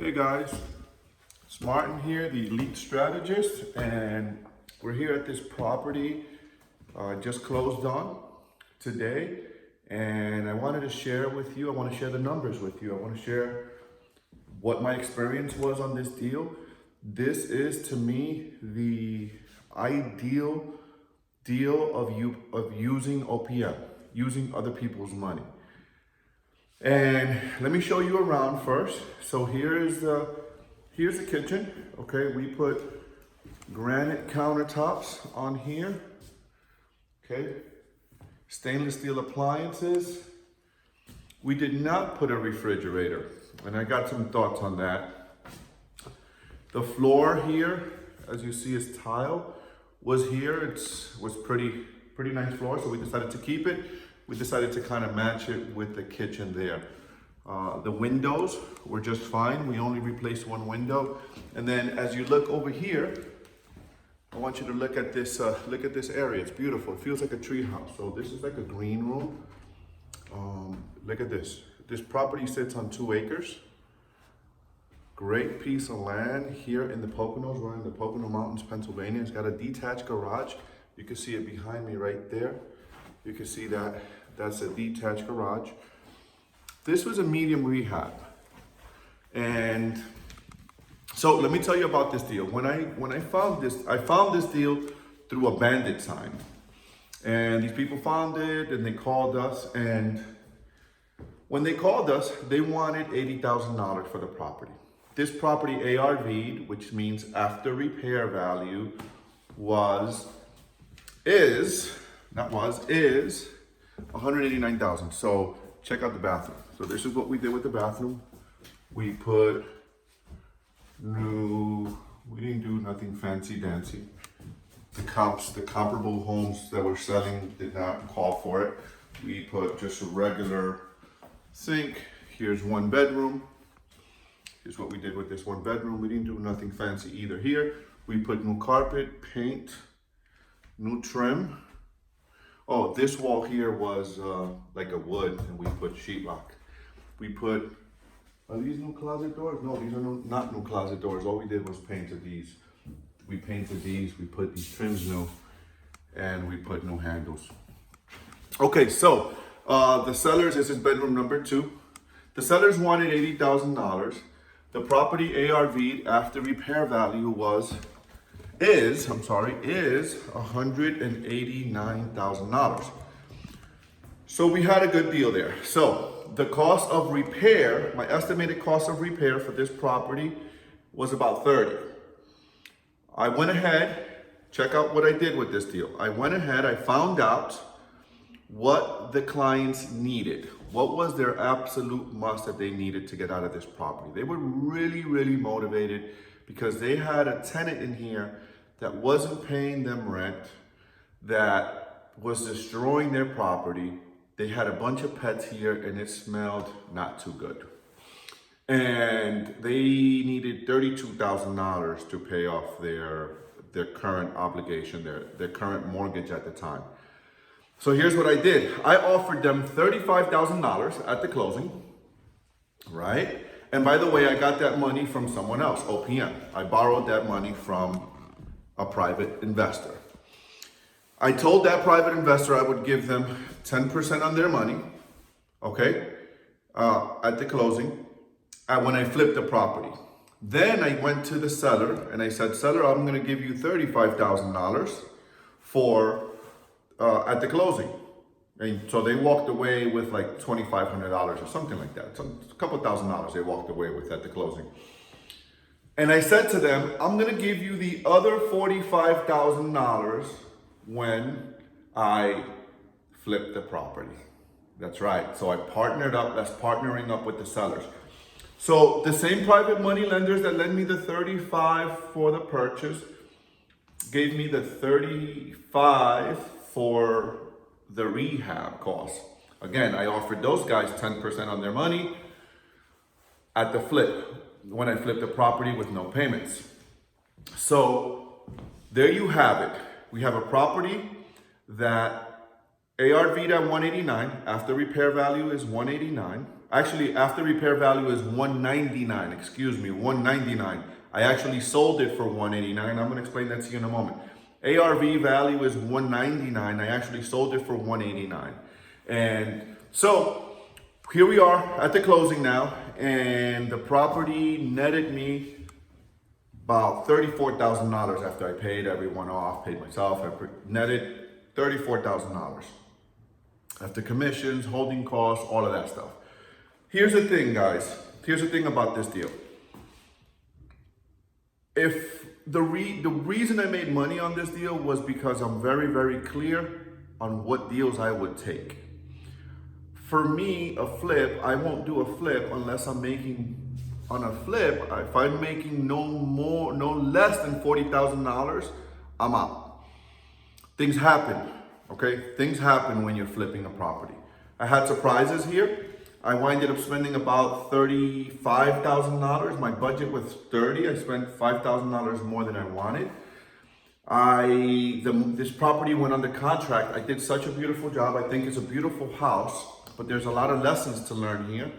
Hey guys, it's Martin here, the Elite Strategist, and we're here at this property just closed on today, and I wanted to share with you, I want to share the numbers with you. I want to share what my experience was on this deal. This is to me the ideal deal of using OPM, using other people's money. And let me show you around first. So here's the kitchen. Okay, we put granite countertops on here. Okay, stainless steel appliances. We did not put a refrigerator, and I got some thoughts on that. The floor here, as you see, is tile. Was pretty nice floor, so we decided to keep it. We decided to kind of match it with the kitchen there. The windows were just fine. We only replaced one window. And then as you look over here, I want you to look at this area. It's beautiful. It feels like a tree house. So this is like a green room. Look at this. This property sits on 2 acres. Great piece of land here in the Poconos. We're in the Pocono Mountains, Pennsylvania. It's got a detached garage. You can see it behind me right there. You can see that that's a detached garage. This was a medium rehab. And so let me tell you about this deal. When I found this deal through a bandit sign. And these people found it and they called us, and when they called us, they wanted $80,000 for the property. This property ARV'd, which means after repair value, is $189,000. So check out the bathroom. So this is what we did with the bathroom. We put we didn't do nothing fancy dancy. The comparable homes that we're selling did not call for it. We put just a regular sink. Here's one bedroom. Here's what we did with this one bedroom. We didn't do nothing fancy either here. We put new carpet, paint, new trim. Oh, this wall here was like a wood, and we put sheetrock. We put, are these new closet doors? No, these are not new closet doors. All we did was painted these. We painted these, we put these trims new, and we put new handles. Okay, so the sellers, this is bedroom number 2. The sellers wanted $80,000. The property ARV'd after repair value is $189,000. So we had a good deal there. So the cost of repair, my estimated cost of repair for this property was about $30,000. I went ahead, check out what I did with this deal. I went ahead, I found out what the clients needed. What was their absolute must that they needed to get out of this property? They were really, really motivated because they had a tenant in here that wasn't paying them rent, that was destroying their property. They had a bunch of pets here and it smelled not too good. And they needed $32,000 to pay off their current obligation, their current mortgage at the time. So here's what I did. I offered them $35,000 at the closing, right? And by the way, I got that money from someone else, OPM. I borrowed that money from a private investor. I told that private investor I would give them 10% on their money, okay, at the closing, when I flipped the property. Then I went to the seller and I said, seller, I'm gonna give you $35,000 for at the closing. And so they walked away with like $2,500 or something like that. A couple $1,000 they walked away with at the closing. And I said to them, I'm gonna give you the other $45,000 when I flip the property. That's right. So I partnered up, that's partnering up with the sellers. So the same private money lenders that lent me the $35,000 for the purchase gave me the $35,000 for the rehab costs. Again, I offered those guys 10% on their money at the flip, when I flipped the property with no payments. So there you have it. We have a property that ARV'd at 189, after repair value is 189. Actually, after repair value is 199, excuse me, 199. I actually sold it for 189. I'm gonna explain that to you in a moment. ARV value is 199. I actually sold it for 189. And so here we are at the closing now, and the property netted me about $34,000 after I paid everyone off, paid myself, I netted $34,000 after commissions, holding costs, all of that stuff. Here's the thing, guys. Here's the thing about this deal. If the reason I made money on this deal was because I'm very, very clear on what deals I would take. For me, a flip, I won't do a flip unless I'm making, on a flip, if I'm making no less than $40,000, I'm out. Things happen, okay? Things happen when you're flipping a property. I had surprises here. I winded up spending about $35,000. My budget was $30,000. I spent $5,000 more than I wanted. This property went under contract. I did such a beautiful job. I think it's a beautiful house, but there's a lot of lessons to learn here.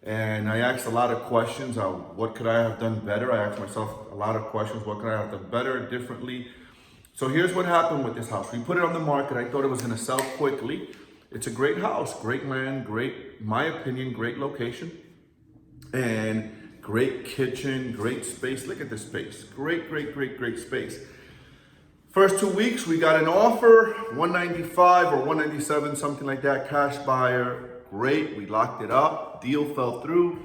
And I asked a lot of questions. What could I have done better? I asked myself a lot of questions. What could I have done better, differently? So here's what happened with this house. We put it on the market. I thought it was going to sell quickly. It's a great house, great land, great, my opinion, great location, and great kitchen, great space. Look at this space. Great, great, great, great space. First 2 weeks, we got an offer, 195 or 197, something like that, cash buyer. Great, we locked it up. Deal fell through.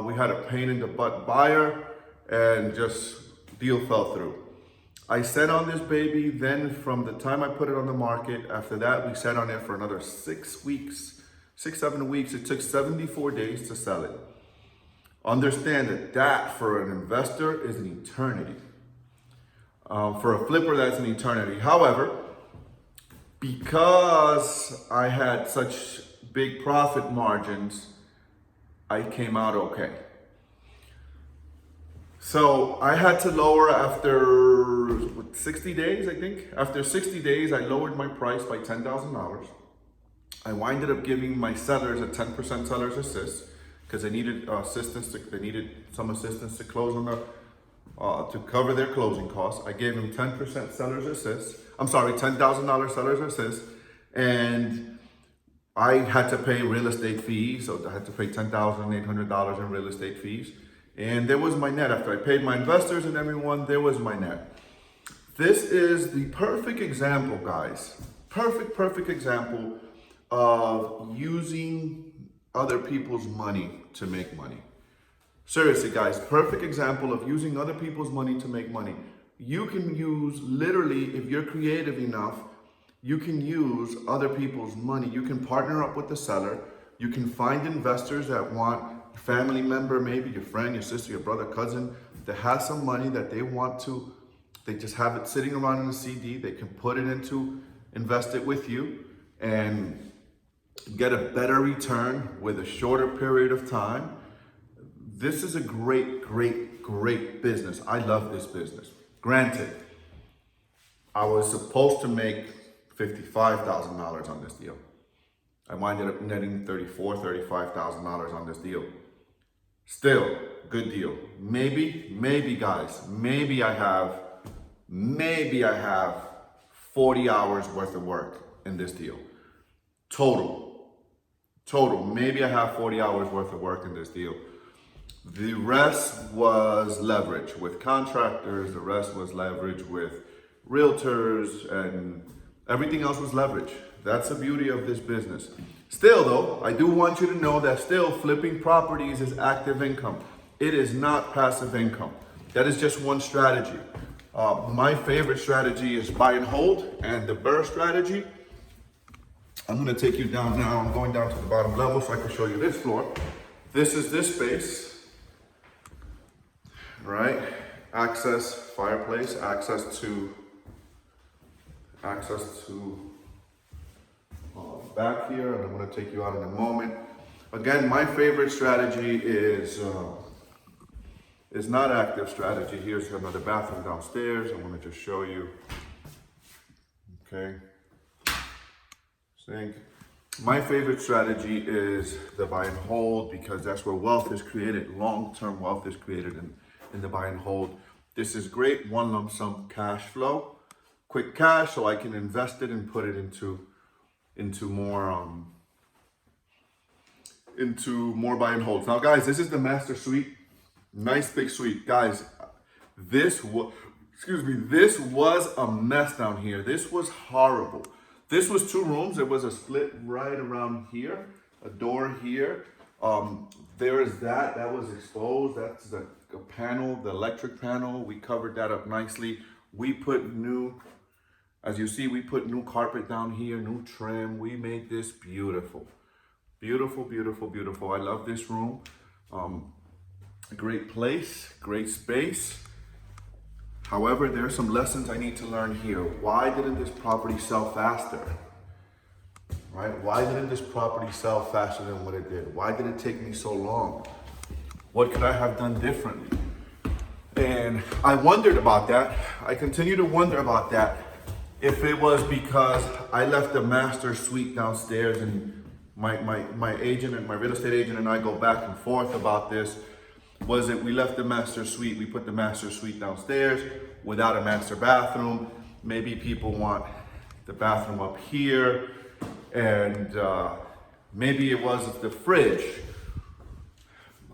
We had a pain in the butt buyer, and just deal fell through. I sat on this baby, then from the time I put it on the market, after that, we sat on it for another 6 weeks, 7 weeks. It took 74 days to sell it. Understand that for an investor is an eternity. For a flipper, that's an eternity. However, because I had such big profit margins, I came out okay. So I had to lower after 60 days, I think. After 60 days, I lowered my price by $10,000. I winded up giving my sellers a 10% seller's assist because they needed some assistance to close on to cover their closing costs. I gave them 10% seller's assist. I'm sorry, $10,000 seller's assist, and I had to pay real estate fees. So I had to pay $10,800 in real estate fees. And there was my net. After I paid my investors and everyone, there was my net. This is the perfect example, guys. Perfect example of using other people's money to make money. Seriously, guys, perfect example of using other people's money to make money. You can use, literally, if you're creative enough, you can use other people's money. You can partner up with the seller. You can find investors that want family member, maybe your friend, your sister, your brother, cousin, that has some money that they want to, they just have it sitting around in a CD. They can put it into, invest it with you and get a better return with a shorter period of time. This is a great business. I love this business. Granted, I was supposed to make $55,000 on this deal. I winded up netting $35,000 on this deal. Still, good deal. Maybe guys, maybe I have 40 hours worth of work in this deal. Total, maybe I have 40 hours worth of work in this deal. The rest was leverage with contractors, the rest was leverage with realtors, and everything else was leverage. That's the beauty of this business. Still though, I do want you to know that still flipping properties is active income. It is not passive income. That is just one strategy. My favorite strategy is buy and hold, and the BRRRR strategy. I'm gonna take you down now. I'm going down to the bottom level so I can show you this floor. This is this space, right? Access fireplace, access to back here, and I'm going to take you out in a moment. Again, my favorite strategy is not active strategy. Here's another bathroom downstairs. I want to just show you. Okay. Sink. My favorite strategy is the buy and hold because that's where wealth is created. Long-term wealth is created in the buy and hold. This is great, one lump sum cash flow, quick cash, so I can invest it and put it into more buy and holds. Now, guys, this is the master suite. Nice big suite, guys. This was a mess down here. This was horrible. This was 2 rooms. There was a split right around here, a door here. There is that was exposed. That's the panel, the electric panel. We covered that up nicely. We put as you see, we put new carpet down here, new trim. We made this beautiful. Beautiful, beautiful, beautiful. I love this room. A great place, great space. However, there are some lessons I need to learn here. Why didn't this property sell faster? Right? Why didn't this property sell faster than what it did? Why did it take me so long? What could I have done differently? And I wondered about that. I continue to wonder about that. If it was because I left the master suite downstairs and my agent and my real estate agent and I go back and forth about this. Was it we left the master suite, we put the master suite downstairs without a master bathroom. Maybe people want the bathroom up here, and maybe it was the fridge.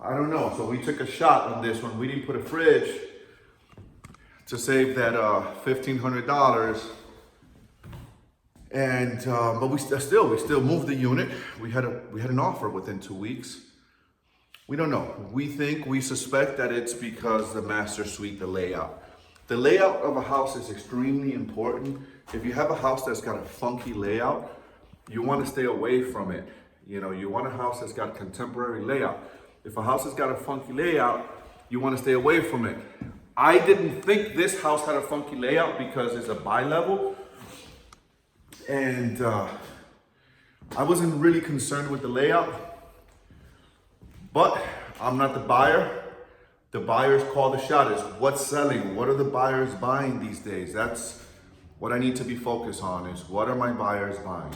I don't know. So we took a shot on this one. We didn't put a fridge to save that $1,500. And but we still moved the unit. We had an offer within 2 weeks. We don't know. We suspect that it's because the master suite, the layout. The layout of a house is extremely important. If you have a house that's got a funky layout, you want to stay away from it. You know, you want a house that's got contemporary layout. If a house has got a funky layout, you want to stay away from it. I didn't think this house had a funky layout because it's a bi-level. And I wasn't really concerned with the layout. But I'm not the buyer. The buyers call the shot. Is what's selling? What are the buyers buying these days? That's what I need to be focused on, is what are my buyers buying?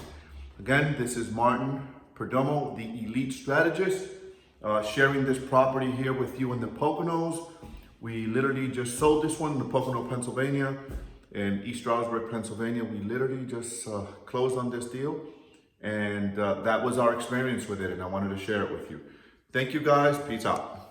Again, this is Martin Perdomo, the elite strategist, sharing this property here with you in the Poconos. We literally just sold this one in the Poconos Pennsylvania, in East Stroudsburg, Pennsylvania. We literally just closed on this deal, and that was our experience with it, and I wanted to share it with you. Thank you guys. Peace out.